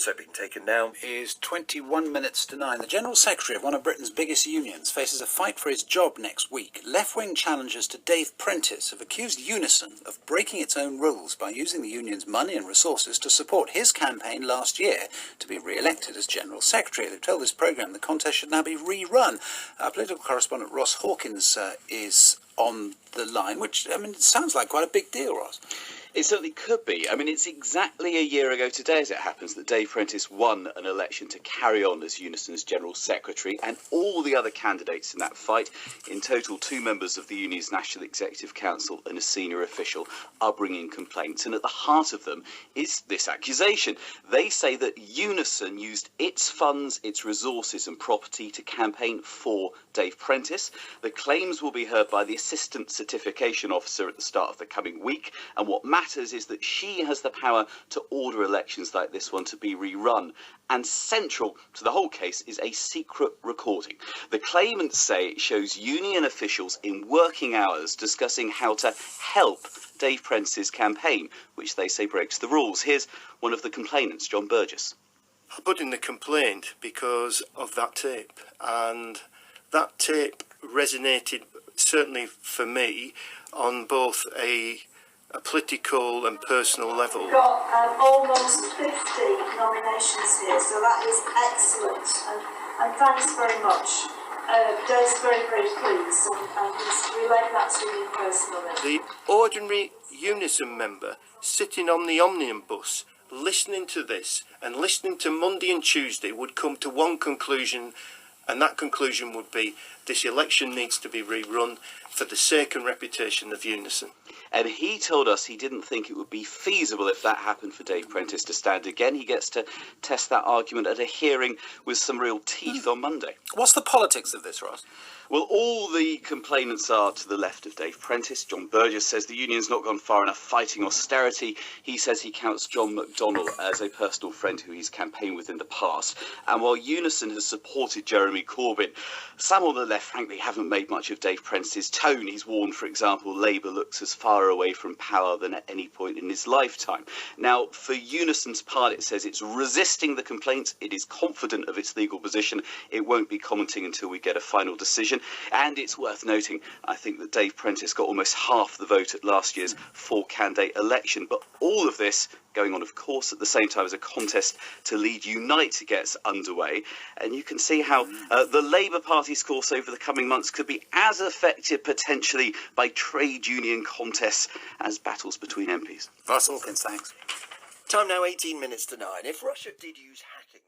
also being taken now. Is 21 minutes to 9. The General Secretary of one of Britain's biggest unions faces a fight for his job next week. Left-wing challengers to Dave Prentice have accused UNISON of breaking its own rules by using the union's money and resources to support his campaign last year to be re-elected as General Secretary. They've told this programme the contest should now be rerun. Our political correspondent Ross Hawkins is on the line, which, I mean, it sounds like quite a big deal, Ross. It certainly could be. I mean, it's exactly a year ago today, as it happens, that Dave Prentice won an election to carry on as Unison's General Secretary, and all the other candidates in that fight, in total 2 members of the union's National Executive Council and a senior official, are bringing complaints. And at the heart of them is this accusation. They say that Unison used its funds, its resources and property to campaign for Dave Prentice. The claims will be heard by the Assistant Certification Officer at the start of the coming week, and what matters is that she has the power to order elections like this one to be rerun. And central to the whole case is a secret recording. The claimants say it shows union officials in working hours discussing how to help Dave Prentice's campaign, which they say breaks the rules. Here's one of the complainants, John Burgess. I put in the complaint because of that tape, and that tape resonated, certainly for me, on both a political and personal level. We've got almost 50 nominations here, so that is excellent, and thanks very much. Dave's very, very pleased, and he's relayed that to me personally. The ordinary Unison member sitting on the omnibus listening to this and listening to Monday and Tuesday would come to one conclusion, and that conclusion would be this election needs to be rerun for the sake and reputation of Unison. And he told us he didn't think it would be feasible if that happened for Dave Prentice to stand again. He gets to test that argument at a hearing with some real teeth on Monday. What's the politics of this, Ross? Well, all the complainants are to the left of Dave Prentice. John Burgess says the union's not gone far enough fighting austerity. He says he counts John McDonnell as a personal friend who he's campaigned with in the past. And while Unison has supported Jeremy Corbyn, some on the left, frankly, haven't made much of Dave Prentice's tone. He's warned, for example, Labour looks as far away from power than at any point in his lifetime. Now, for Unison's part, it says it's resisting the complaints. It is confident of its legal position. It won't be commenting until we get a final decision. And it's worth noting, I think, that Dave Prentice got almost half the vote at last year's 4-candidate election. But all of this going on, of course, at the same time as a contest to lead Unite gets underway. And you can see how the Labour Party's course over the coming months could be as affected potentially by trade union contests as battles between MPs. Ross Hawkins, thanks. Time now 18 minutes to 9. If Russia did use hacking